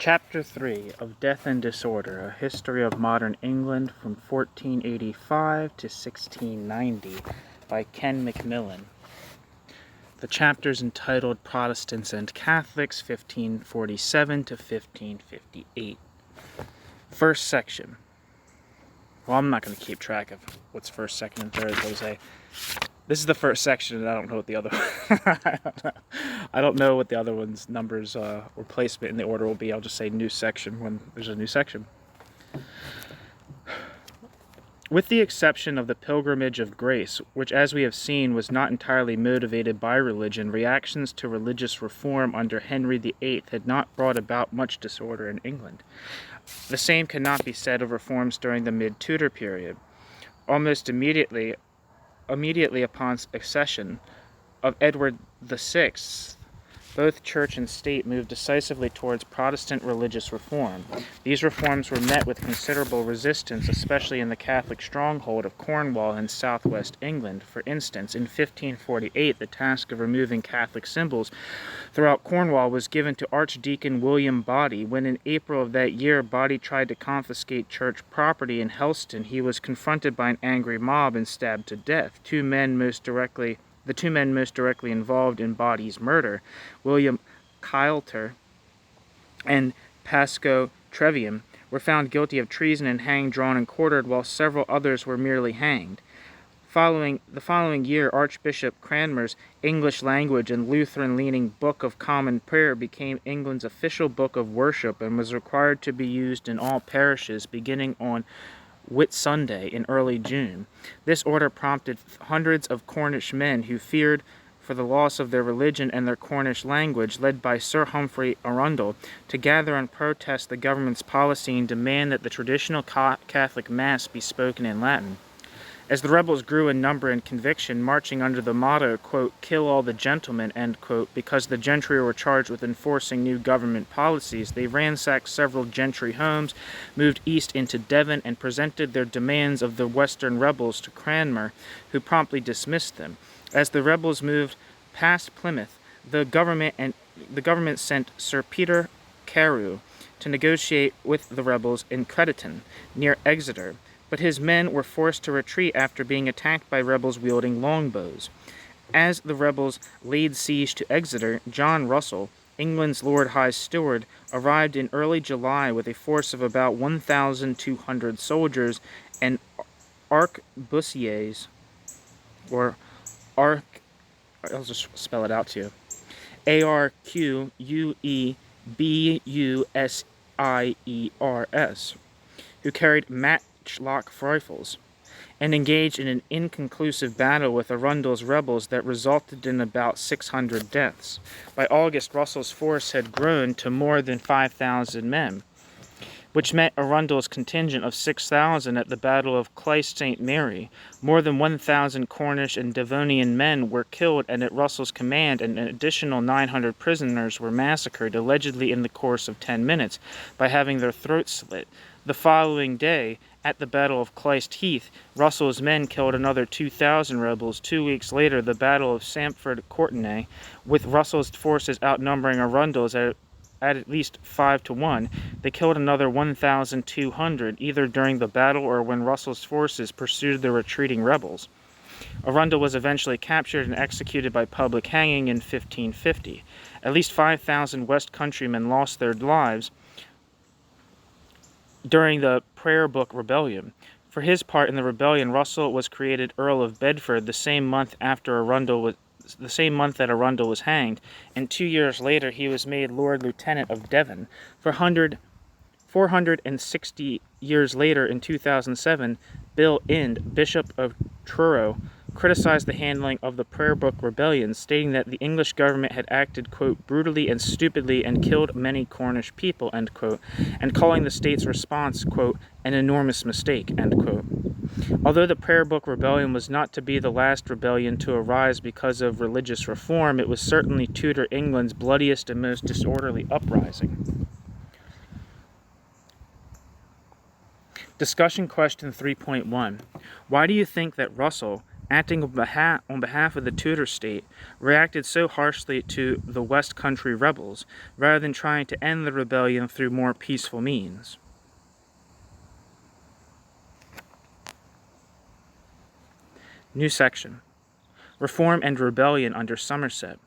Chapter 3 of Death and Disorder, A History of Modern England from 1485 to 1690 by Ken Macmillan. The chapter is entitled Protestants and Catholics 1547 to 1558. First section. Well, I'm not going to keep track of what's first, second, and third, Jose. This is the first section, and I don't know what the other I don't know what the other one's numbers or placement in the order will be. I'll just say new section when there's a new section. With the exception of the Pilgrimage of Grace, which, as we have seen, was not entirely motivated by religion, reactions to religious reform under Henry VIII had not brought about much disorder in England. The same cannot be said of reforms during the mid-Tudor period. Almost immediately upon accession of Edward VI, both church and state moved decisively towards Protestant religious reform. These reforms were met with considerable resistance, especially in the Catholic stronghold of Cornwall in southwest England. For instance, in 1548, the task of removing Catholic symbols throughout Cornwall was given to Archdeacon William Body. When in April of that year Body tried to confiscate church property in Helston, he was confronted by an angry mob and stabbed to death. The two men most directly involved in Body's murder, William Kylter and Pasco Trevian, were found guilty of treason and hanged, drawn, and quartered, while several others were merely hanged. The following year, Archbishop Cranmer's English language and Lutheran-leaning Book of Common Prayer became England's official book of worship and was required to be used in all parishes beginning on Whit Sunday in early June. This order prompted hundreds of Cornish men who feared for the loss of their religion and their Cornish language, led by Sir Humphrey Arundel, to gather and protest the government's policy and demand that the traditional Catholic Mass be spoken in Latin. As the rebels grew in number and conviction, marching under the motto, quote, "Kill all the gentlemen," end quote, because the gentry were charged with enforcing new government policies, they ransacked several gentry homes, moved east into Devon, and presented their demands of the western rebels to Cranmer, who promptly dismissed them. As the rebels moved past Plymouth, the government sent Sir Peter Carew to negotiate with the rebels in Crediton, near Exeter, but his men were forced to retreat after being attacked by rebels wielding longbows. As the rebels laid siege to Exeter, John Russell, England's Lord High Steward, arrived in early July with a force of about 1,200 soldiers and arquebusiers, I'll just spell it out to you, Arquebusiers, who carried matchlock rifles, and engaged in an inconclusive battle with Arundel's rebels that resulted in about 600 deaths. By August, Russell's force had grown to more than 5,000 men, which met Arundel's contingent of 6,000 at the Battle of Christ St. Mary. More than 1,000 Cornish and Devonian men were killed, and at Russell's command an additional 900 prisoners were massacred, allegedly in the course of 10 minutes, by having their throats slit. The following day, at the Battle of Clyst Heath, Russell's men killed another 2,000 rebels. 2 weeks later, the Battle of Stamford Courtenay, with Russell's forces outnumbering Arundel's at least 5 to 1, they killed another 1,200, either during the battle or when Russell's forces pursued the retreating rebels. Arundel was eventually captured and executed by public hanging in 1550. At least 5,000 West Countrymen lost their lives during the Prayer Book Rebellion. For his part in the rebellion, Russell was created Earl of Bedford the same month that Arundel was hanged, and 2 years later he was made Lord Lieutenant of Devon. 460 years later, in 2007, Bill Ind, Bishop of Truro, criticized the handling of the Prayer Book Rebellion, stating that the English government had acted, quote, "brutally and stupidly and killed many Cornish people," end quote, and calling the state's response, quote, "an enormous mistake," end quote. Although the Prayer Book Rebellion was not to be the last rebellion to arise because of religious reform, it was certainly Tudor England's bloodiest and most disorderly uprising. Discussion question 3.1. Why do you think that Russell, acting on behalf of the Tudor state, reacted so harshly to the West Country rebels, rather than trying to end the rebellion through more peaceful means. New section. Reform and Rebellion under Somerset.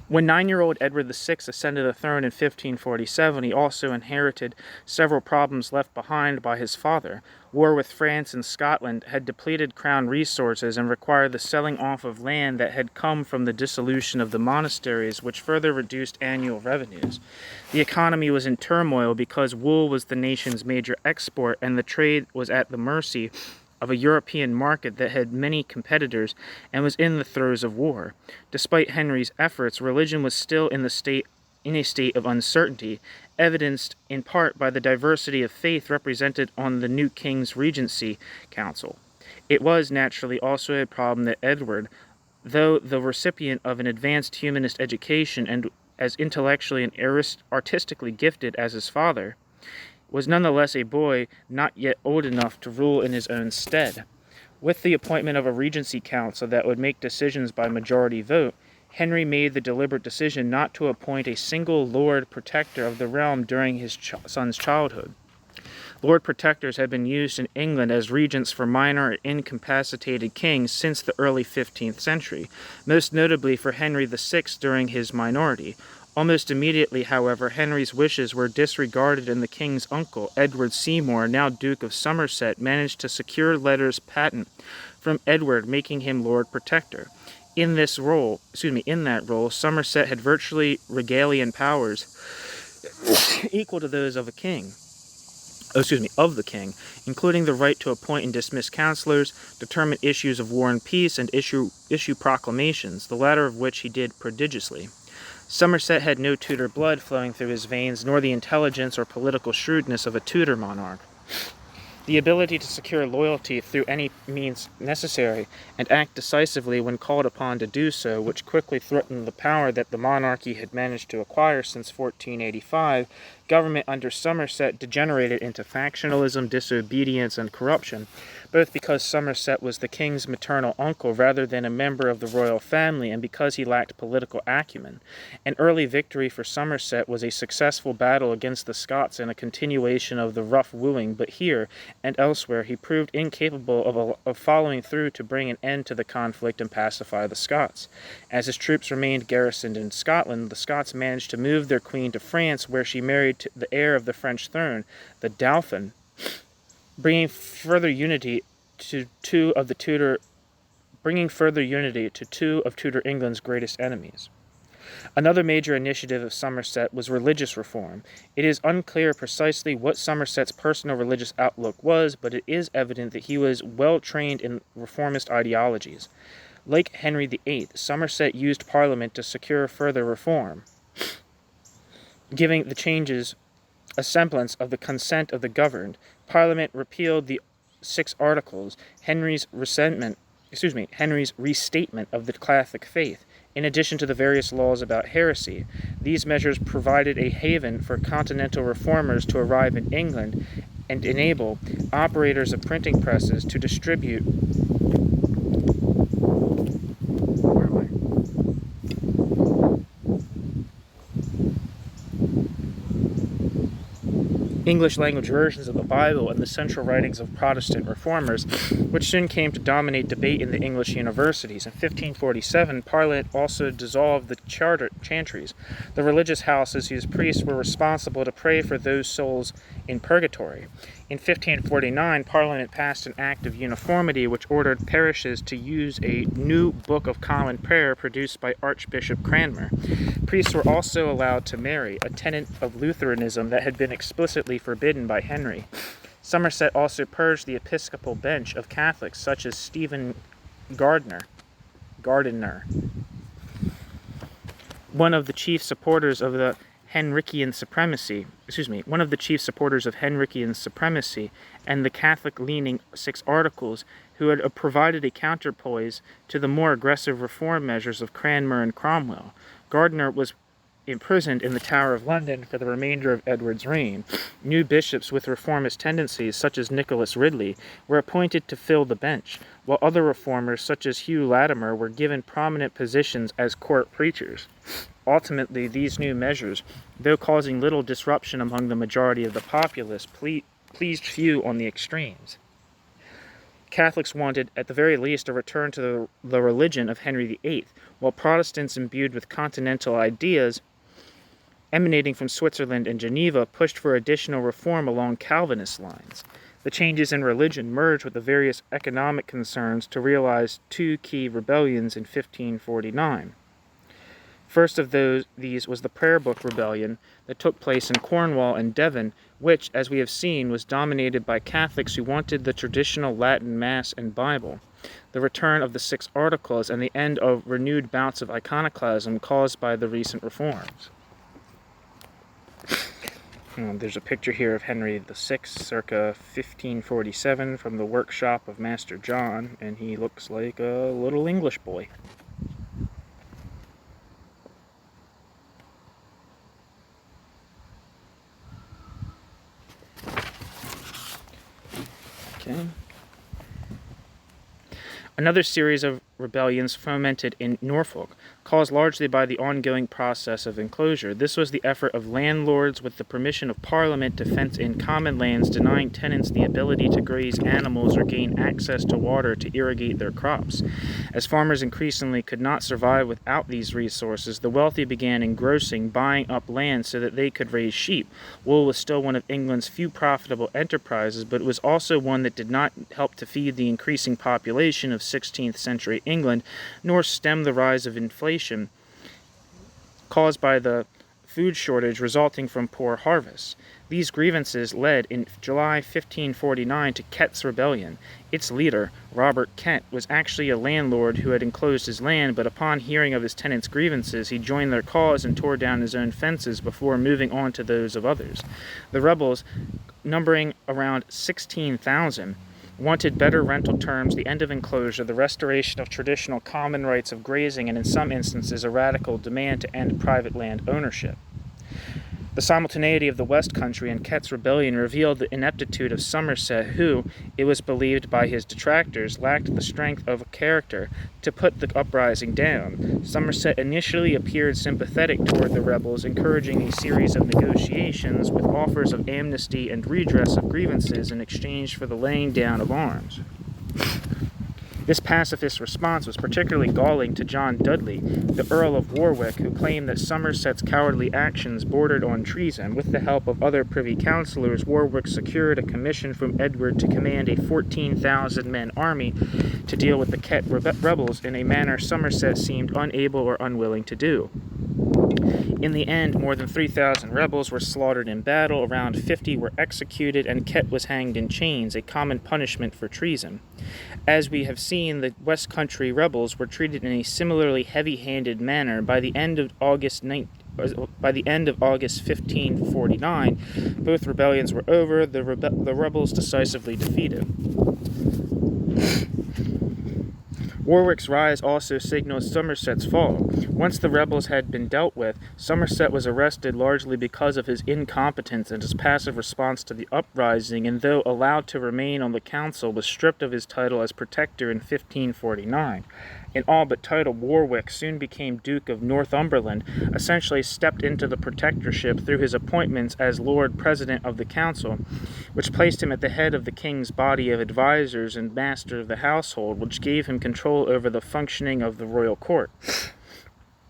When 9-year-old Edward VI ascended the throne in 1547, he also inherited several problems left behind by his father. War with France and Scotland had depleted crown resources and required the selling off of land that had come from the dissolution of the monasteries, which further reduced annual revenues. The economy was in turmoil because wool was the nation's major export, and the trade was at the mercy of a European market that had many competitors and was in the throes of war. Despite Henry's efforts, religion was still in a state of uncertainty, evidenced in part by the diversity of faith represented on the new king's regency council. It was naturally also a problem that Edward, though the recipient of an advanced humanist education and as intellectually and artistically gifted as his father, was nonetheless a boy not yet old enough to rule in his own stead. With the appointment of a regency council that would make decisions by majority vote, Henry made the deliberate decision not to appoint a single Lord Protector of the realm during his son's childhood. Lord Protectors had been used in England as regents for minor or incapacitated kings since the early 15th century, most notably for Henry VI during his minority. Almost immediately, however, Henry's wishes were disregarded, and the king's uncle, Edward Seymour, now Duke of Somerset, managed to secure letters patent from Edward, making him Lord Protector. In that role, Somerset had virtually regalian powers equal to those of the king, including the right to appoint and dismiss councillors, determine issues of war and peace, and issue proclamations, the latter of which he did prodigiously. Somerset had no Tudor blood flowing through his veins, nor the intelligence or political shrewdness of a Tudor monarch. The ability to secure loyalty through any means necessary and act decisively when called upon to do so, which quickly threatened the power that the monarchy had managed to acquire since 1485, government under Somerset degenerated into factionalism, disobedience, and corruption, both because Somerset was the king's maternal uncle rather than a member of the royal family, and because he lacked political acumen. An early victory for Somerset was a successful battle against the Scots and a continuation of the rough wooing, but here and elsewhere he proved incapable of following through to bring an end to the conflict and pacify the Scots. As his troops remained garrisoned in Scotland, the Scots managed to move their queen to France, where she married the heir of the French throne, the Dauphin, bringing further unity to two of Tudor England's greatest enemies. Another major initiative of Somerset was religious reform. It is unclear precisely what Somerset's personal religious outlook was, but it is evident that he was well trained in reformist ideologies. Like Henry VIII, Somerset used Parliament to secure further reform, giving the changes a semblance of the consent of the governed. Parliament repealed the 6 Articles, Henry's restatement of the Catholic faith, in addition to the various laws about heresy. These measures provided a haven for continental reformers to arrive in England and enable operators of printing presses to distribute English-language versions of the Bible and the central writings of Protestant reformers, which soon came to dominate debate in the English universities. In 1547, Parliament also dissolved the chantries, the religious houses whose priests were responsible to pray for those souls in purgatory. In 1549, Parliament passed an Act of Uniformity which ordered parishes to use a new Book of Common Prayer produced by Archbishop Cranmer. Priests were also allowed to marry, a tenet of Lutheranism that had been explicitly forbidden by Henry. Somerset also purged the episcopal bench of Catholics such as Stephen Gardiner, one of the chief supporters of Henrician supremacy, and the Catholic-leaning 6 Articles, who had provided a counterpoise to the more aggressive reform measures of Cranmer and Cromwell. Gardiner was imprisoned in the Tower of London for the remainder of Edward's reign. New bishops with reformist tendencies, such as Nicholas Ridley, were appointed to fill the bench, while other reformers, such as Hugh Latimer, were given prominent positions as court preachers. Ultimately, these new measures, though causing little disruption among the majority of the populace, pleased few on the extremes. Catholics wanted, at the very least, a return to the religion of Henry VIII, while Protestants imbued with continental ideas emanating from Switzerland and Geneva pushed for additional reform along Calvinist lines. The changes in religion merged with the various economic concerns to realize two key rebellions in 1549. First of these was the Prayer Book Rebellion that took place in Cornwall and Devon, which, as we have seen, was dominated by Catholics who wanted the traditional Latin Mass and Bible, the return of the 6 Articles, and the end of renewed bouts of iconoclasm caused by the recent reforms. There's a picture here of Henry VI, circa 1547, from the workshop of Master John, and he looks like a little English boy. Okay. Another series of rebellions fomented in Norfolk, caused largely by the ongoing process of enclosure. This was the effort of landlords, with the permission of Parliament, to fence in common lands, denying tenants the ability to graze animals or gain access to water to irrigate their crops. As farmers increasingly could not survive without these resources, the wealthy began engrossing, buying up land so that they could raise sheep. Wool was still one of England's few profitable enterprises, but it was also one that did not help to feed the increasing population of 16th century England, nor stem the rise of inflation caused by the food shortage resulting from poor harvests. These grievances led in July 1549 to Kett's Rebellion. Its leader, Robert Kett, was actually a landlord who had enclosed his land, but upon hearing of his tenants' grievances, he joined their cause and tore down his own fences before moving on to those of others. The rebels, numbering around 16,000, wanted better rental terms, the end of enclosure, the restoration of traditional common rights of grazing, and in some instances a radical demand to end private land ownership. The simultaneity of the West Country and Kett's Rebellion revealed the ineptitude of Somerset, who, it was believed by his detractors, lacked the strength of character to put the uprising down. Somerset initially appeared sympathetic toward the rebels, encouraging a series of negotiations with offers of amnesty and redress of grievances in exchange for the laying down of arms. This pacifist response was particularly galling to John Dudley, the Earl of Warwick, who claimed that Somerset's cowardly actions bordered on treason. With the help of other privy councillors, Warwick secured a commission from Edward to command a 14,000-man army to deal with the Kett rebels in a manner Somerset seemed unable or unwilling to do. In the end, more than 3,000 rebels were slaughtered in battle, around 50 were executed, and Kett was hanged in chains, a common punishment for treason. As we have seen, the West Country rebels were treated in a similarly heavy-handed manner. By the end of August 1549, both rebellions were over, the rebels decisively defeated. Warwick's rise also signaled Somerset's fall. Once the rebels had been dealt with, Somerset was arrested largely because of his incompetence and his passive response to the uprising, and though allowed to remain on the council, was stripped of his title as protector in 1549. In all but title, Warwick soon became Duke of Northumberland, essentially stepped into the protectorship through his appointments as Lord President of the Council, which placed him at the head of the king's body of advisors and master of the household, which gave him control over the functioning of the royal court.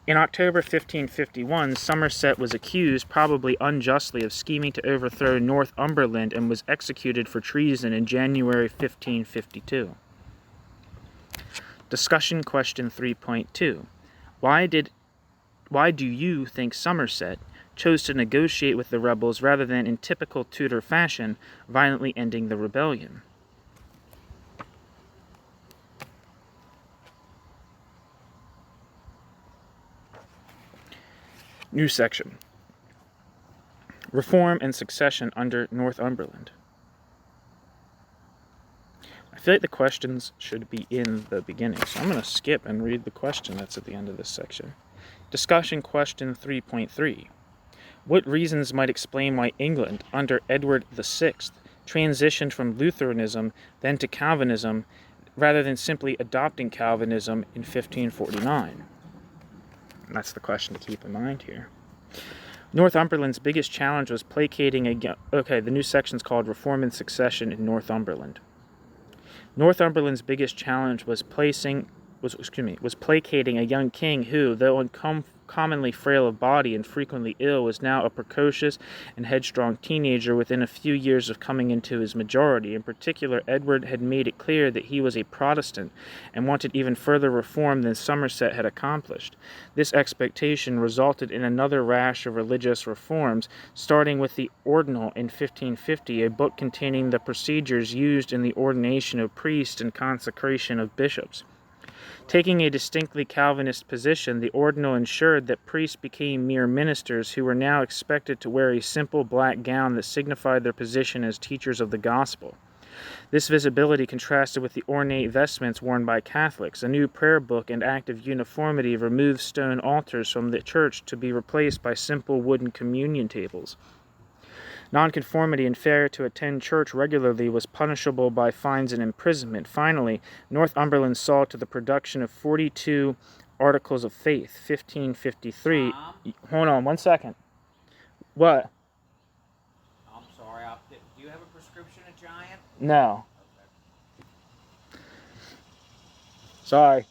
In October 1551, Somerset was accused, probably unjustly, of scheming to overthrow Northumberland and was executed for treason in January 1552. Discussion question 3.2. Why do you think Somerset chose to negotiate with the rebels rather than, in typical Tudor fashion, violently ending the rebellion? New section. Reform and succession under Northumberland. I feel like the questions should be in the beginning, so I'm going to skip and read the question that's at the end of this section. Discussion question 3.3. What reasons might explain why England, under Edward VI, transitioned from Lutheranism then to Calvinism, rather than simply adopting Calvinism in 1549? And that's the question to keep in mind here. Northumberland's biggest challenge was placating the new section's called Reform and Succession in Northumberland. Northumberland's biggest challenge was placating a young king who, though uncommonly frail of body and frequently ill, was now a precocious and headstrong teenager within a few years of coming into his majority. In particular, Edward had made it clear that he was a Protestant and wanted even further reform than Somerset had accomplished. This expectation resulted in another rash of religious reforms, starting with the Ordinal in 1550, a book containing the procedures used in the ordination of priests and consecration of bishops. Taking a distinctly Calvinist position, the Ordinal ensured that priests became mere ministers who were now expected to wear a simple black gown that signified their position as teachers of the gospel. This visibility contrasted with the ornate vestments worn by Catholics. A new prayer book and act of uniformity removed stone altars from the church to be replaced by simple wooden communion tables. Nonconformity and failure to attend church regularly was punishable by fines and imprisonment. Finally, Northumberland saw to the production of 42 Articles of Faith, 1553. Hold on 1 second. What? I'm sorry. Do you have a prescription at Giant? No. Okay. Sorry.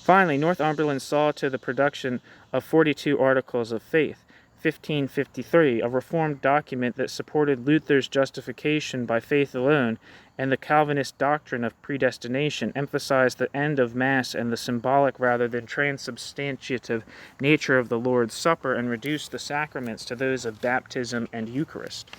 Finally, Northumberland saw to the production of 42 Articles of Faith, 1553, a reformed document that supported Luther's justification by faith alone, and the Calvinist doctrine of predestination, emphasized the end of Mass and the symbolic rather than transubstantiative nature of the Lord's Supper, and reduced the sacraments to those of baptism and Eucharist.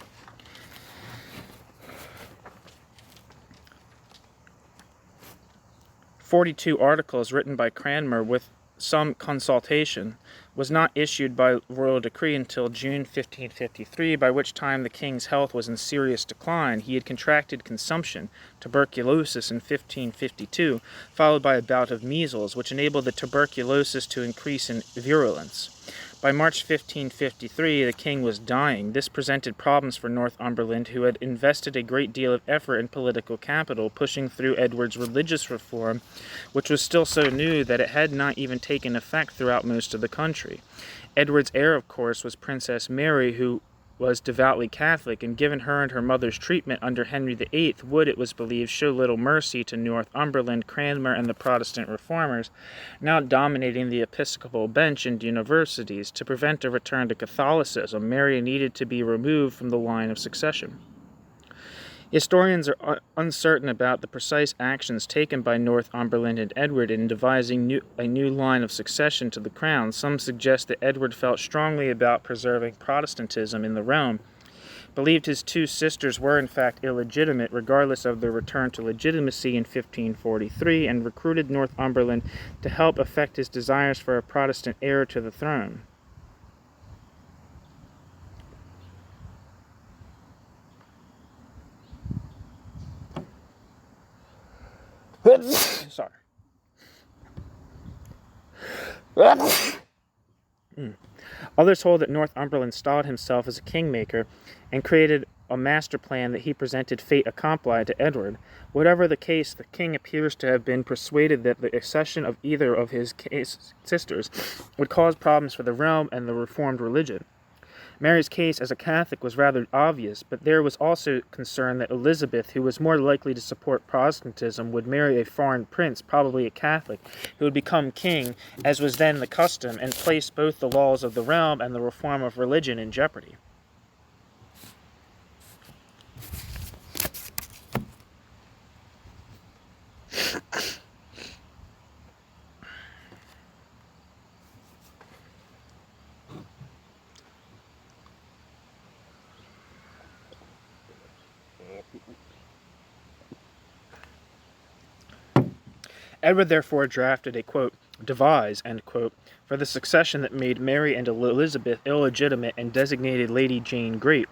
"42 Articles, written by Cranmer with some consultation, was not issued by royal decree until June 1553, by which time the king's health was in serious decline. He had contracted consumption, tuberculosis, in 1552, followed by a bout of measles, which enabled the tuberculosis to increase in virulence. By March 1553, the king was dying. This presented problems for Northumberland, who had invested a great deal of effort and political capital pushing through Edward's religious reform, which was still so new that it had not even taken effect throughout most of the country. Edward's heir, of course, was Princess Mary, who was devoutly Catholic, and given her and her mother's treatment under Henry VIII would, it was believed, show little mercy to Northumberland, Cranmer, and the Protestant reformers, now dominating the episcopal bench and universities. To prevent a return to Catholicism, Mary needed to be removed from the line of succession. Historians are uncertain about the precise actions taken by Northumberland and Edward in devising a new line of succession to the crown. Some suggest that Edward felt strongly about preserving Protestantism in the realm, believed his two sisters were in fact illegitimate regardless of their return to legitimacy in 1543, and recruited Northumberland to help effect his desires for a Protestant heir to the throne. Sorry. Others hold that Northumberland styled himself as a kingmaker and created a master plan that he presented fait accompli to Edward. Whatever the case, the king appears to have been persuaded that the accession of either of his sisters would cause problems for the realm and the reformed religion. Mary's case as a Catholic was rather obvious, but there was also concern that Elizabeth, who was more likely to support Protestantism, would marry a foreign prince, probably a Catholic, who would become king, as was then the custom, and place both the laws of the realm and the reform of religion in jeopardy. Edward therefore drafted a, quote, devise, end quote, for the succession that made Mary and Elizabeth illegitimate and designated Lady Jane Great.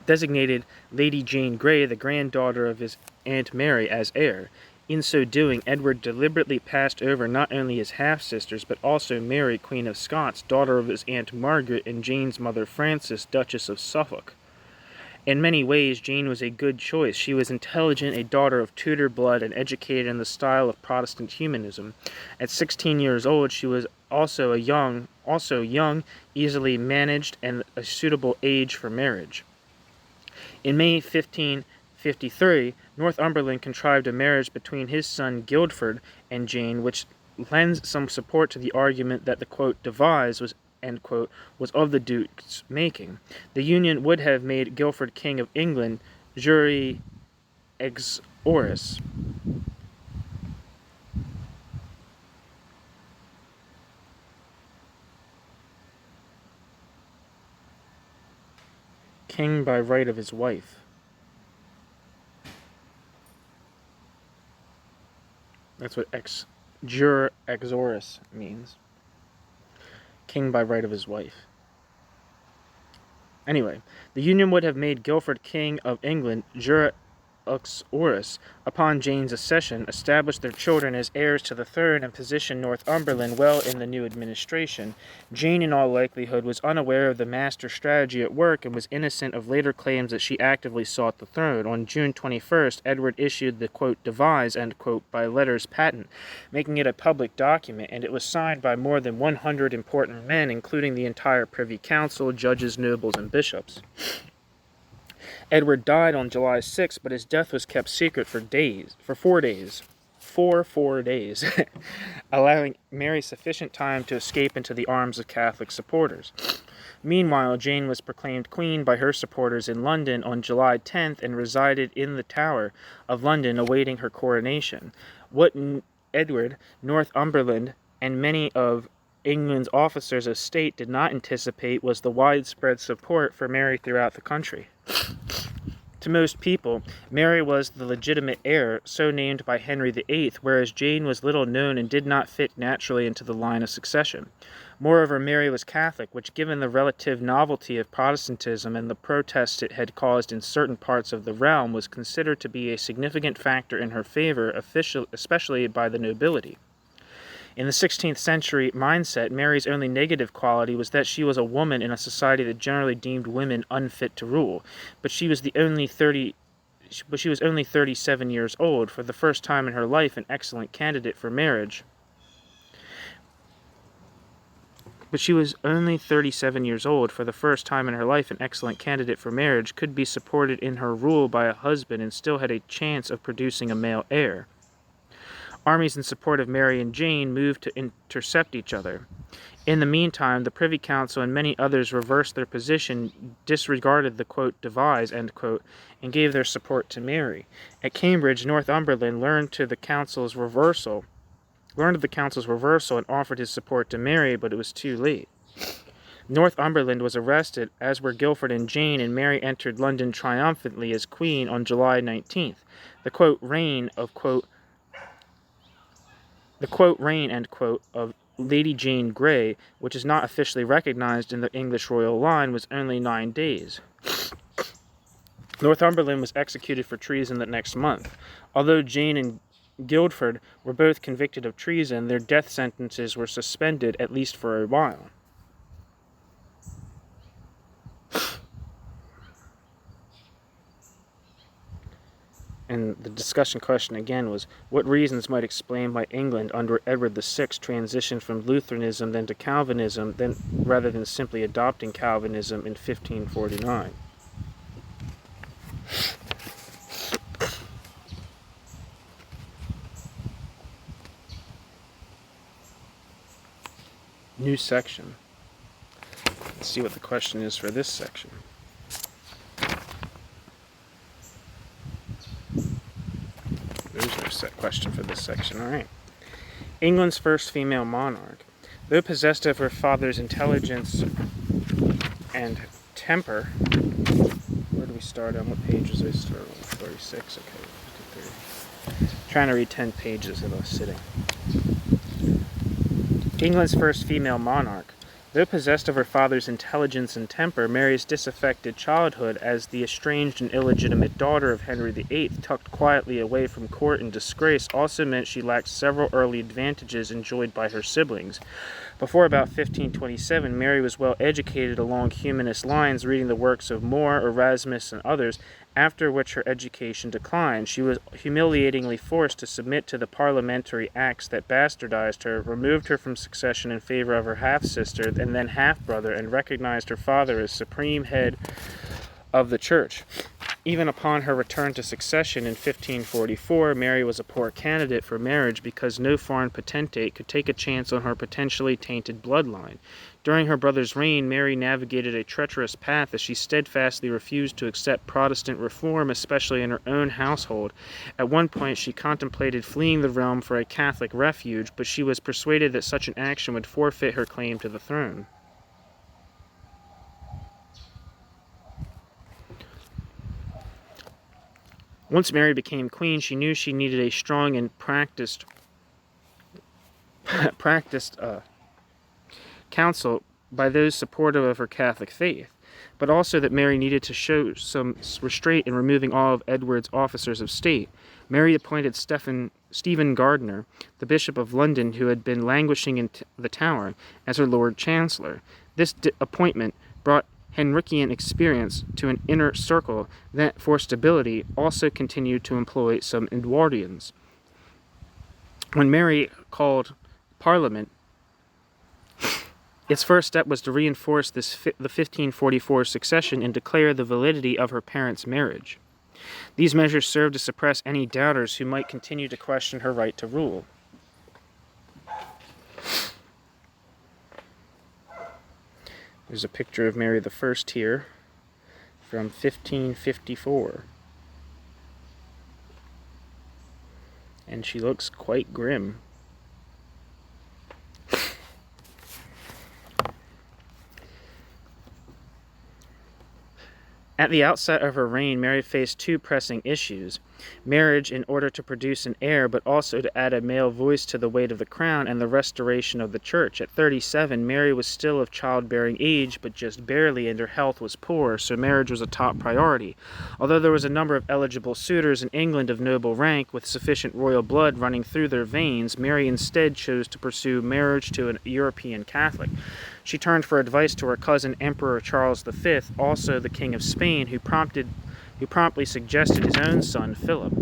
designated Lady Jane Grey, the granddaughter of his Aunt Mary, as heir. In so doing, Edward deliberately passed over not only his half-sisters, but also Mary, Queen of Scots, daughter of his Aunt Margaret, and Jane's mother Frances, Duchess of Suffolk. In many ways, Jane was a good choice. She was intelligent, a daughter of Tudor blood, and educated in the style of Protestant humanism. At 16 years old, she was also young, easily managed, and a suitable age for marriage. In May 1553, Northumberland contrived a marriage between his son Guildford and Jane, which lends some support to the argument that the, quote, devise was, end quote, was of the Duke's making. The union would have made Guildford King of England, jure ex oris. King by right of his wife. That's what jure ex oris means. King by right of his wife. Anyway, the union would have made Guildford King of England, jure ex oris, upon Jane's accession, established their children as heirs to the throne, and positioned Northumberland well in the new administration. Jane, in all likelihood, was unaware of the master strategy at work and was innocent of later claims that she actively sought the throne. On June 21st, Edward issued the, quote, devise, end quote, by letters patent, making it a public document, and it was signed by more than 100 important men, including the entire Privy Council, judges, nobles, and bishops. Edward died on July 6, but his death was kept secret for 4 days, allowing Mary sufficient time to escape into the arms of Catholic supporters. Meanwhile, Jane was proclaimed queen by her supporters in London on July 10th and resided in the Tower of London awaiting her coronation. What Edward, Northumberland, and many of England's officers of state did not anticipate was the widespread support for Mary throughout the country. To most people, Mary was the legitimate heir, so named by Henry VIII, whereas Jane was little known and did not fit naturally into the line of succession. Moreover, Mary was Catholic, which, given the relative novelty of Protestantism and the protests it had caused in certain parts of the realm, was considered to be a significant factor in her favor, especially by the nobility. In the 16th century mindset, Mary's only negative quality was that she was a woman in a society that generally deemed women unfit to rule. But she was only 37 years old, for the first time in her life an excellent candidate for marriage. Could be supported in her rule by a husband and still had a chance of producing a male heir. Armies in support of Mary and Jane moved to intercept each other. In the meantime, the Privy Council and many others reversed their position, disregarded the, quote, devise, end quote, and gave their support to Mary. At Cambridge, Northumberland learned of the council's reversal and offered his support to Mary, but it was too late. Northumberland was arrested, as were Guildford and Jane, and Mary entered London triumphantly as queen on July 19th. The, quote, reign, end quote, of Lady Jane Grey, which is not officially recognized in the English royal line, was only 9 days. Northumberland was executed for treason the next month. Although Jane and Guildford were both convicted of treason, their death sentences were suspended, at least for a while. And the discussion question again was, what reasons might explain why England under Edward VI transitioned from Lutheranism then to Calvinism, rather than simply adopting Calvinism in 1549? New section. Let's see what the question is for this section. There's no set question for this section. All right. England's first female monarch. Though possessed of her father's intelligence and temper, where do we start on? What pages do we start on? 36. Okay, 53. Trying to read 10 pages of us sitting. England's first female monarch. Though possessed of her father's intelligence and temper, Mary's disaffected childhood as the estranged and illegitimate daughter of Henry VIII, tucked quietly away from court in disgrace, also meant she lacked several early advantages enjoyed by her siblings. Before about 1527, Mary was well educated along humanist lines, reading the works of More, Erasmus, and others, after which her education declined. She was humiliatingly forced to submit to the parliamentary acts that bastardized her, removed her from succession in favor of her half-sister and then half-brother, and recognized her father as supreme head of the church. Even upon her return to succession in 1544, Mary was a poor candidate for marriage because no foreign potentate could take a chance on her potentially tainted bloodline. During her brother's reign, Mary navigated a treacherous path as she steadfastly refused to accept Protestant reform, especially in her own household. At one point, she contemplated fleeing the realm for a Catholic refuge, but she was persuaded that such an action would forfeit her claim to the throne. Once Mary became queen, she knew she needed a strong and practiced counsel by those supportive of her Catholic faith, but also that Mary needed to show some restraint in removing all of Edward's officers of state. Mary appointed Stephen Gardiner, the Bishop of London, who had been languishing in the Tower, as her Lord Chancellor. This appointment brought Henrician experience to an inner circle that, for stability, also continued to employ some Edwardians. When Mary called Parliament, its first step was to reinforce the 1544 succession and declare the validity of her parents' marriage. These measures served to suppress any doubters who might continue to question her right to rule. There's a picture of Mary I here from 1554. And she looks quite grim. At the outset of her reign, Mary faced two pressing issues: marriage in order to produce an heir, but also to add a male voice to the weight of the crown, and the restoration of the church. At 37, Mary was still of childbearing age, but just barely, and her health was poor, so marriage was a top priority. Although there was a number of eligible suitors in England of noble rank, with sufficient royal blood running through their veins, Mary instead chose to pursue marriage to an European Catholic. She turned for advice to her cousin Emperor Charles V, also the King of Spain, who promptly suggested his own son, Philip.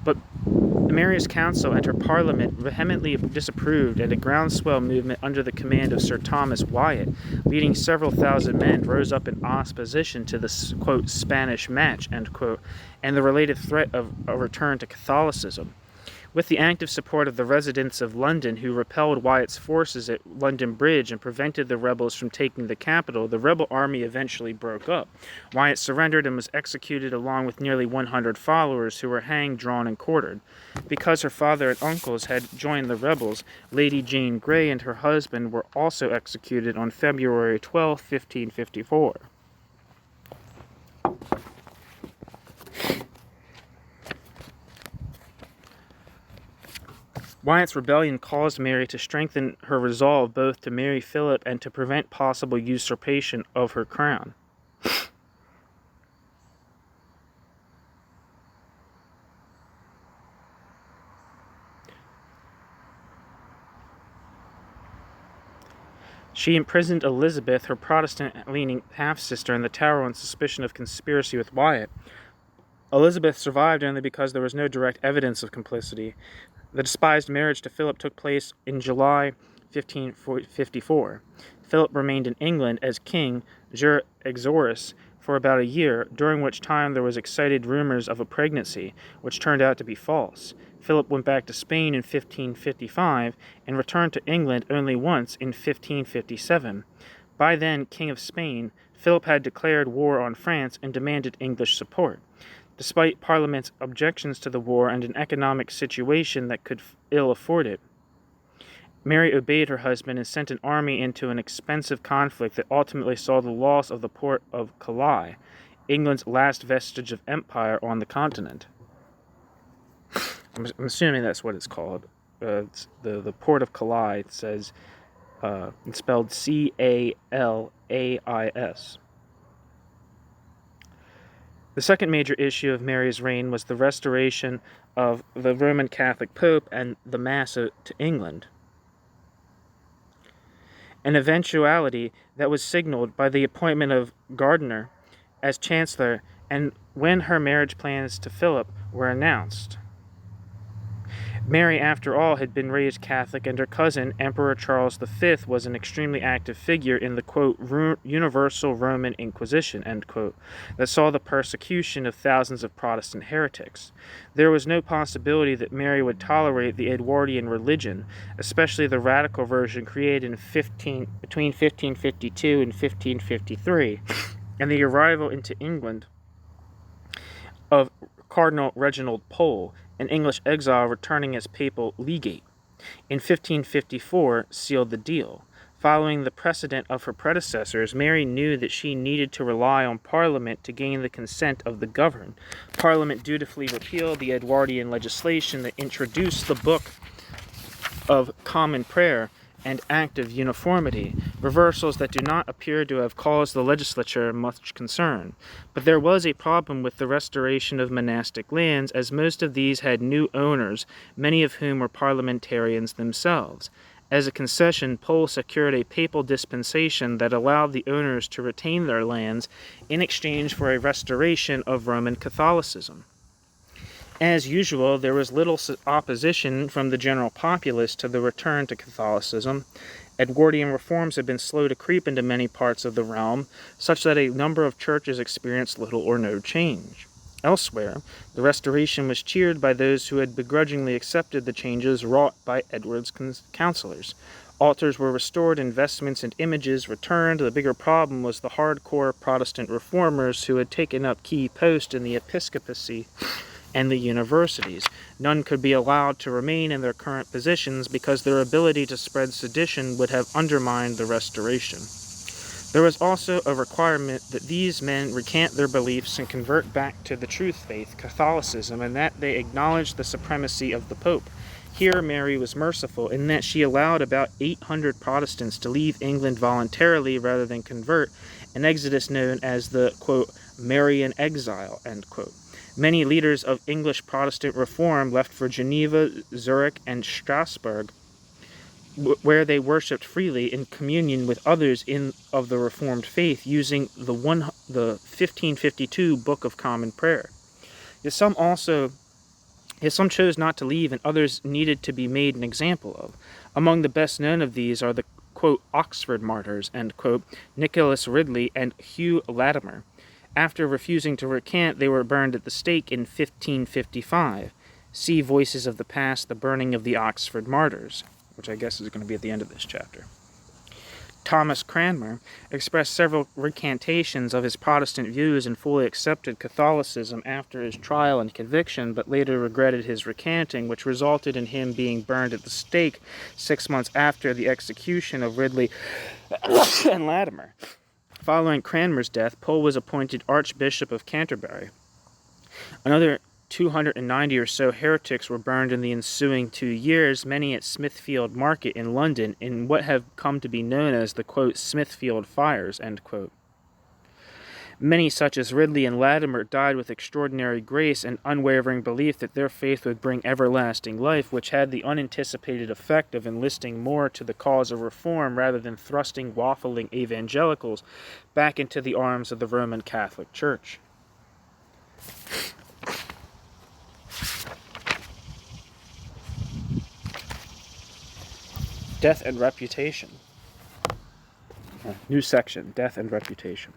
But Mary's council and her parliament vehemently disapproved, and a groundswell movement under the command of Sir Thomas Wyatt, leading several thousand men, rose up in opposition to the, quote, Spanish match, end quote, and the related threat of a return to Catholicism. With the active support of the residents of London, who repelled Wyatt's forces at London Bridge and prevented the rebels from taking the capital, the rebel army eventually broke up. Wyatt surrendered and was executed along with nearly 100 followers who were hanged, drawn, and quartered. Because her father and uncles had joined the rebels, Lady Jane Grey and her husband were also executed on February 12, 1554. Wyatt's rebellion caused Mary to strengthen her resolve both to marry Philip and to prevent possible usurpation of her crown. She imprisoned Elizabeth, her Protestant-leaning half-sister, in the Tower on suspicion of conspiracy with Wyatt. Elizabeth survived only because there was no direct evidence of complicity. The despised marriage to Philip took place in July 1554. Philip remained in England as king jure exorus for about a year, during which time there was excited rumors of a pregnancy, which turned out to be false. Philip went back to Spain in 1555 and returned to England only once in 1557. By then, King of Spain, Philip had declared war on France and demanded English support. Despite Parliament's objections to the war and an economic situation that could ill afford it, Mary obeyed her husband and sent an army into an expensive conflict that ultimately saw the loss of the port of Calais, England's last vestige of empire on the continent. I'm assuming that's what it's called. It's the port of Calais, it says, It's spelled Calais. The second major issue of Mary's reign was the restoration of the Roman Catholic Pope and the Mass to England, an eventuality that was signaled by the appointment of Gardiner as Chancellor and when her marriage plans to Philip were announced. Mary, after all, had been raised Catholic, and her cousin, Emperor Charles V, was an extremely active figure in the, quote, universal Roman Inquisition, end quote, that saw the persecution of thousands of Protestant heretics. There was no possibility that Mary would tolerate the Edwardian religion, especially the radical version created between 1552 and 1553, and the arrival into England of Cardinal Reginald Pole, an English exile returning as papal legate, in 1554 sealed the deal. Following the precedent of her predecessors, Mary knew that she needed to rely on Parliament to gain the consent of the governed. Parliament dutifully repealed the Edwardian legislation that introduced the Book of Common Prayer and Act of Uniformity, reversals that do not appear to have caused the legislature much concern. But there was a problem with the restoration of monastic lands, as most of these had new owners, many of whom were parliamentarians themselves. As a concession, Pole secured a papal dispensation that allowed the owners to retain their lands in exchange for a restoration of Roman Catholicism. As usual, there was little opposition from the general populace to the return to Catholicism. Edwardian reforms had been slow to creep into many parts of the realm, such that a number of churches experienced little or no change. Elsewhere, the restoration was cheered by those who had begrudgingly accepted the changes wrought by Edward's counselors. Altars were restored and vestments and images returned. The bigger problem was the hardcore Protestant reformers who had taken up key posts in the episcopacy and the universities. None could be allowed to remain in their current positions because their ability to spread sedition would have undermined the restoration. There was also a requirement that these men recant their beliefs and convert back to the truth faith, Catholicism, and that they acknowledge the supremacy of the Pope. Here Mary was merciful in that she allowed about 800 Protestants to leave England voluntarily rather than convert, an exodus known as the, quote, Marian exile, end quote. Many leaders of English Protestant reform left for Geneva, Zurich, and Strasbourg, where they worshipped freely in communion with others of the Reformed faith using the 1552 Book of Common Prayer. Yet some chose not to leave, and others needed to be made an example of. Among the best known of these are the, quote, Oxford martyrs, end quote, Nicholas Ridley and Hugh Latimer. After refusing to recant, they were burned at the stake in 1555. See Voices of the Past, The Burning of the Oxford Martyrs, which I guess is going to be at the end of this chapter. Thomas Cranmer expressed several recantations of his Protestant views and fully accepted Catholicism after his trial and conviction, but later regretted his recanting, which resulted in him being burned at the stake 6 months after the execution of Ridley and Latimer. Following Cranmer's death, Pole was appointed Archbishop of Canterbury. Another 290 or so heretics were burned in the ensuing 2 years, many at Smithfield Market in London, in what have come to be known as the, quote, Smithfield Fires, end quote. Many, such as Ridley and Latimer, died with extraordinary grace and unwavering belief that their faith would bring everlasting life, which had the unanticipated effect of enlisting more to the cause of reform rather than thrusting waffling evangelicals back into the arms of the Roman Catholic Church. Death and reputation. New section, Death and reputation.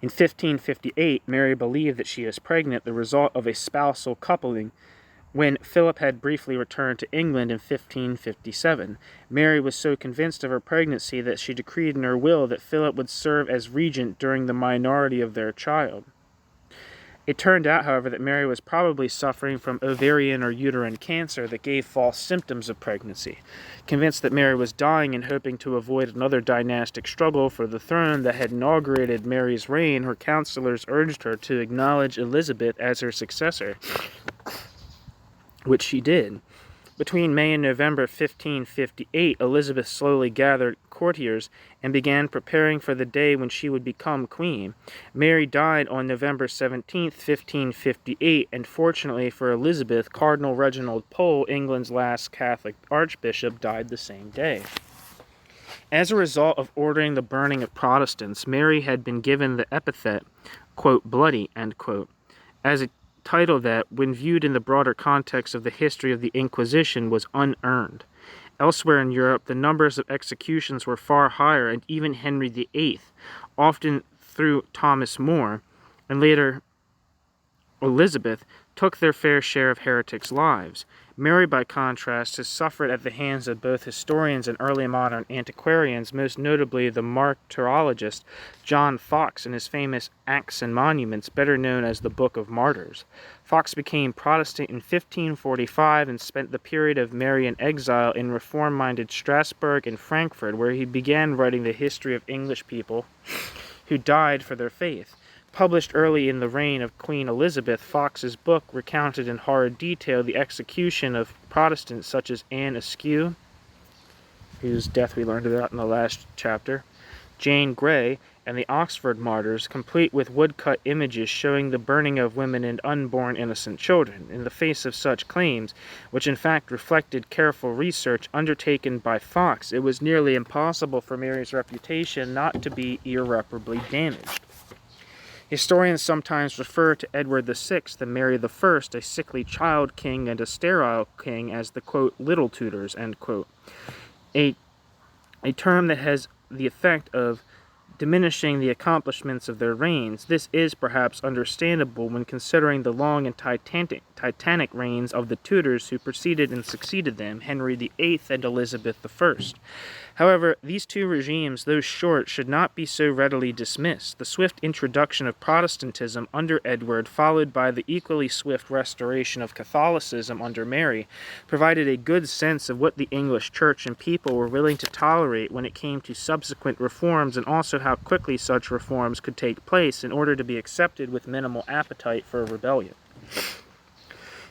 In 1558, Mary believed that she was pregnant, the result of a spousal coupling, when Philip had briefly returned to England in 1557. Mary was so convinced of her pregnancy that she decreed in her will that Philip would serve as regent during the minority of their child. It turned out, however, that Mary was probably suffering from ovarian or uterine cancer that gave false symptoms of pregnancy. Convinced that Mary was dying and hoping to avoid another dynastic struggle for the throne that had inaugurated Mary's reign, her counselors urged her to acknowledge Elizabeth as her successor, which she did. Between May and November 1558, Elizabeth slowly gathered courtiers and began preparing for the day when she would become queen. Mary died on November 17, 1558, and fortunately for Elizabeth, Cardinal Reginald Pole, England's last Catholic archbishop, died the same day. As a result of ordering the burning of Protestants, Mary had been given the epithet, quote, bloody, end quote, as a title that, when viewed in the broader context of the history of the Inquisition, was unearned. Elsewhere in Europe, the numbers of executions were far higher, and even Henry VIII, often through Thomas More, and later Elizabeth, took their fair share of heretics' lives. Mary, by contrast, has suffered at the hands of both historians and early modern antiquarians, most notably the martyrologist John Foxe in his famous Acts and Monuments, better known as the Book of Martyrs. Foxe became Protestant in 1545 and spent the period of Marian exile in reform-minded Strasbourg and Frankfurt, where he began writing the history of English people who died for their faith. Published early in the reign of Queen Elizabeth, Fox's book recounted in horrid detail the execution of Protestants such as Anne Askew, whose death we learned about in the last chapter, Jane Grey, and the Oxford martyrs, complete with woodcut images showing the burning of women and unborn innocent children. In the face of such claims, which in fact reflected careful research undertaken by Foxe, it was nearly impossible for Mary's reputation not to be irreparably damaged. Historians sometimes refer to Edward VI and Mary I, a sickly child king and a sterile king, as the, quote, little Tudors, end quote, a term that has the effect of diminishing the accomplishments of their reigns. This is perhaps understandable when considering the long and titanic reigns of the Tudors who preceded and succeeded them, Henry VIII and Elizabeth I. However, these two regimes, though short, should not be so readily dismissed. The swift introduction of Protestantism under Edward, followed by the equally swift restoration of Catholicism under Mary, provided a good sense of what the English church and people were willing to tolerate when it came to subsequent reforms, and also how quickly such reforms could take place in order to be accepted with minimal appetite for rebellion.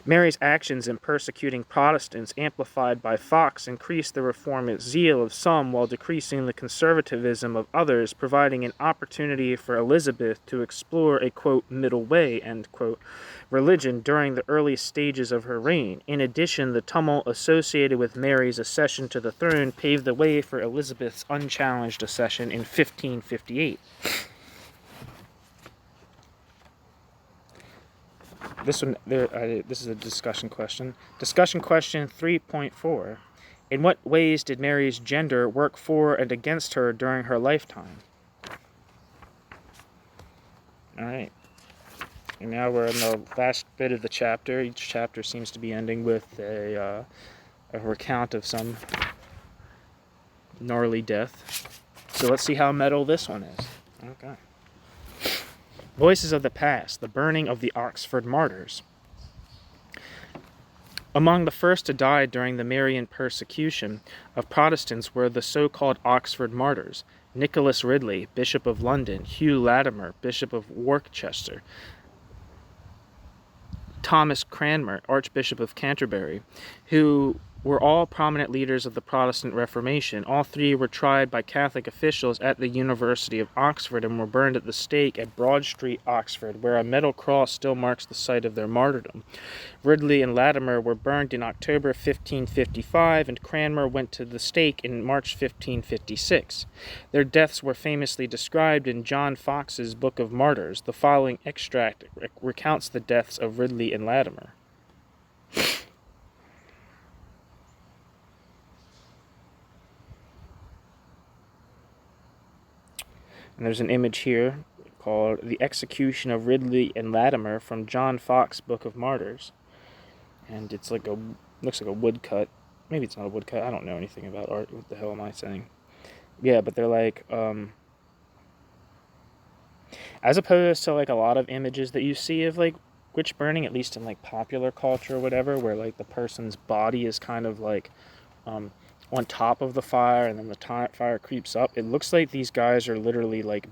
Mary's actions in persecuting Protestants, amplified by Foxe, increased the reformist zeal of some while decreasing the conservatism of others, providing an opportunity for Elizabeth to explore a, quote, middle way, end quote, religion during the early stages of her reign. In addition, the tumult associated with Mary's accession to the throne paved the way for Elizabeth's unchallenged accession in 1558. This is a discussion question. Discussion question 3.4. In what ways did Mary's gender work for and against her during her lifetime? All right. And now we're in the last bit of the chapter. Each chapter seems to be ending with a recount of some gnarly death. So let's see how metal this one is. Okay. Voices of the Past, the burning of the Oxford martyrs. Among the first to die during the Marian persecution of Protestants were the so-called Oxford martyrs: Nicholas Ridley, Bishop of London; Hugh Latimer, Bishop of Worcester; Thomas Cranmer, Archbishop of Canterbury, who were all prominent leaders of the Protestant Reformation. All three were tried by Catholic officials at the University of Oxford and were burned at the stake at Broad Street, Oxford, where a metal cross still marks the site of their martyrdom. Ridley and Latimer were burned in October 1555, and Cranmer went to the stake in March 1556. Their deaths were famously described in John Foxe's Book of Martyrs. The following extract recounts the deaths of Ridley and Latimer. And there's an image here called The Execution of Ridley and Latimer from John Foxe's Book of Martyrs. And it's like looks like a woodcut. Maybe it's not a woodcut. I don't know anything about art. What the hell am I saying? Yeah, but they're like, as opposed to like a lot of images that you see of like witch burning, at least in like popular culture or whatever, where like the person's body is kind of like, on top of the fire, and then the fire creeps up. It looks like these guys are literally like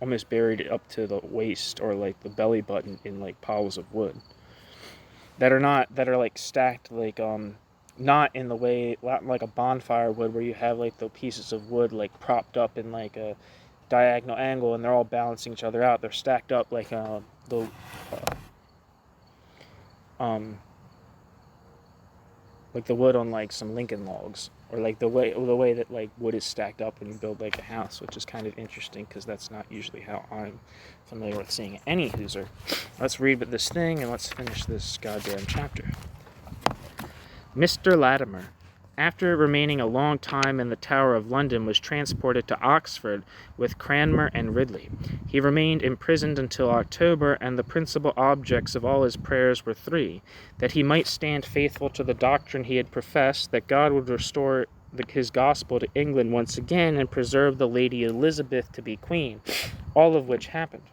almost buried up to the waist or like the belly button in like piles of wood that are like stacked like not in the way like a bonfire would, where you have like the pieces of wood like propped up in like a diagonal angle and they're all balancing each other out. They're stacked up like the um like the wood on like some Lincoln logs, or like the way that like wood is stacked up when you build like a house, which is kind of interesting because that's not usually how I'm familiar with seeing it. Any Hoosier, let's read this thing and let's finish this goddamn chapter. Mr. Latimer, after remaining a long time in the Tower of London, was transported to Oxford with Cranmer and Ridley. He remained imprisoned until October, and the principal objects of all his prayers were three: that he might stand faithful to the doctrine he had professed, that God would restore his gospel to England once again, and preserve the Lady Elizabeth to be queen, all of which happened.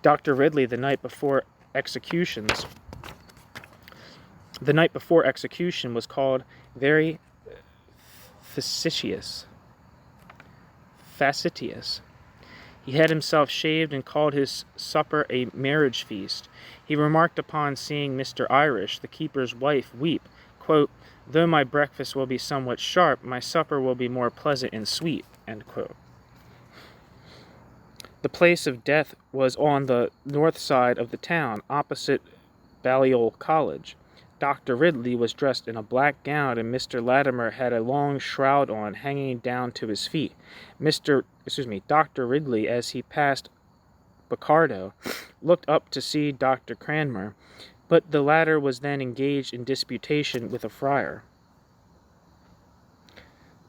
Dr. Ridley, the night before execution, was called very facetious. He had himself shaved and called his supper a marriage feast. He remarked upon seeing Mr. Irish, the keeper's wife, weep, quote, "Though my breakfast will be somewhat sharp, my supper will be more pleasant and sweet," end quote. The place of death was on the north side of the town, opposite Balliol College. Dr. Ridley was dressed in a black gown, and Mr. Latimer had a long shroud on, hanging down to his feet. Dr. Ridley, as he passed Bocardo, looked up to see Dr. Cranmer, but the latter was then engaged in disputation with a friar.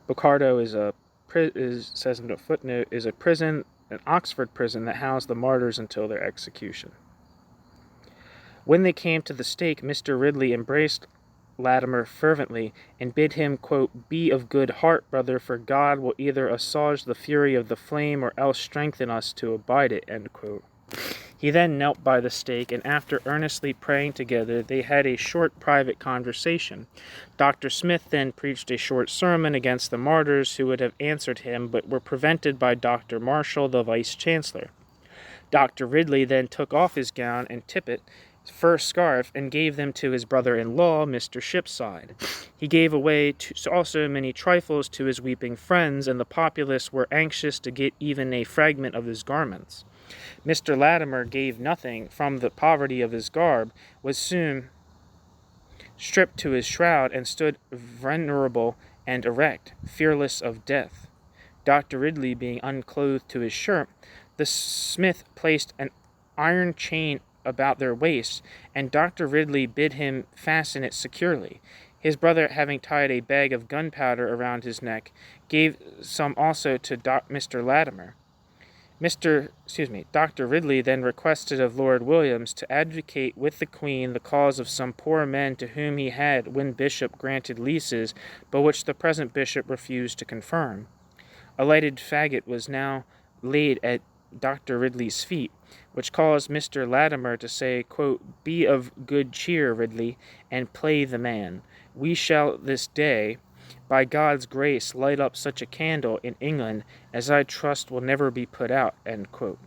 Bocardo is says in a footnote, is a prison, an Oxford prison that housed the martyrs until their execution. When they came to the stake, Mr. Ridley embraced Latimer fervently and bid him, quote, "Be of good heart, brother, for God will either assuage the fury of the flame or else strengthen us to abide it," end quote. He then knelt by the stake, and after earnestly praying together, they had a short private conversation. Dr. Smith then preached a short sermon against the martyrs who would have answered him, but were prevented by Dr. Marshall, the vice-chancellor. Dr. Ridley then took off his gown and tippet, fur scarf, and gave them to his brother-in-law, Mr. Shipside. He gave away also many trifles to his weeping friends, and the populace were anxious to get even a fragment of his garments. Mr. Latimer gave nothing from the poverty of his garb, was soon stripped to his shroud, and stood venerable and erect, fearless of death. Dr. Ridley being unclothed to his shirt, the smith placed an iron chain about their waists, and Dr. Ridley bid him fasten it securely. His brother, having tied a bag of gunpowder around his neck, gave some also to Mr. Latimer. Dr. Ridley then requested of Lord Williams to advocate with the Queen the cause of some poor men to whom he had, when bishop, granted leases, but which the present bishop refused to confirm. A lighted faggot was now laid at Dr. Ridley's feet, which caused Mr. Latimer to say, quote, "Be of good cheer, Ridley, and play the man. We shall this day, by God's grace, light up such a candle in England as I trust will never be put out," end quote.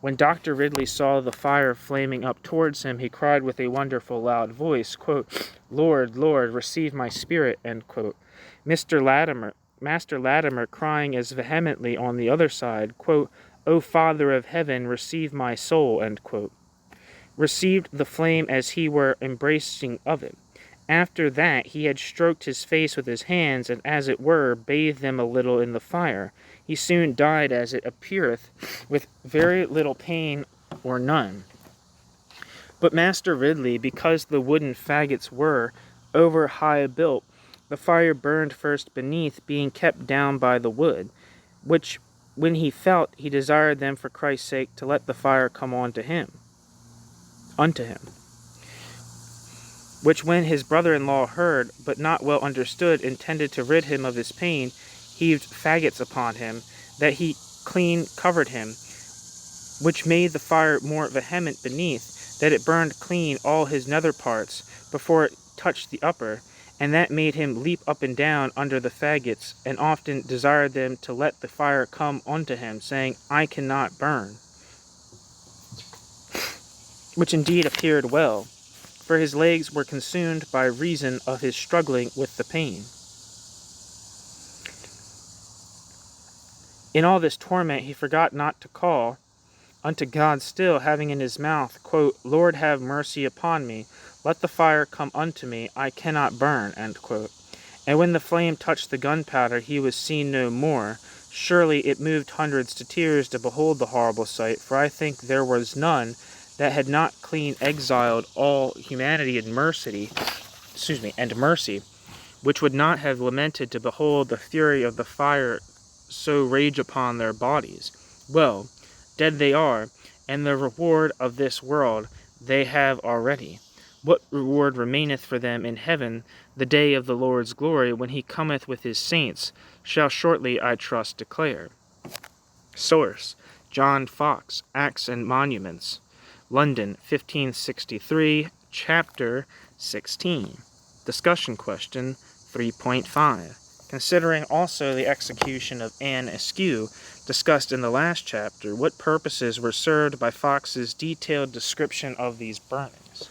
When Dr. Ridley saw the fire flaming up towards him, he cried with a wonderful loud voice, quote, "Lord, Lord, receive my spirit," end quote. Master Latimer crying as vehemently on the other side, quote, "O Father of heaven, receive my soul," end quote, received the flame as he were embracing of it. After that he had stroked his face with his hands, and as it were bathed them a little in the fire. He soon died, as it appeareth, with very little pain or none. But Master Ridley, because the wooden faggots were over high built, the fire burned first beneath, being kept down by the wood, which when he felt, he desired them for Christ's sake to let the fire come unto him, which when his brother-in-law heard, but not well understood, intended to rid him of his pain, heaved faggots upon him, that he clean covered him, which made the fire more vehement beneath, that it burned clean all his nether parts, before it touched the upper, and that made him leap up and down under the faggots, and often desired them to let the fire come unto him, saying, "I cannot burn," which indeed appeared well. for his legs were consumed by reason of his struggling with the pain. In all this torment he forgot not to call unto God still, having in his mouth, quote, Lord, have mercy upon me. Let the fire come unto me. I cannot burn, end quote. And when the flame touched the gunpowder, he was seen no more. Surely it moved hundreds to tears to behold the horrible sight, for I think there was none that had not clean exiled all humanity and mercy, which would not have lamented to behold the fury of the fire so rage upon their bodies. Well, dead they are, and the reward of this world they have already. What reward remaineth for them in heaven, the day of the Lord's glory, when he cometh with his saints, shall shortly, I trust, declare. Source: John Fox, Acts and Monuments, London, 1563, Chapter 16. Discussion question 3.5. Considering also the execution of Anne Askew, discussed in the last chapter, what purposes were served by Fox's detailed description of these burnings?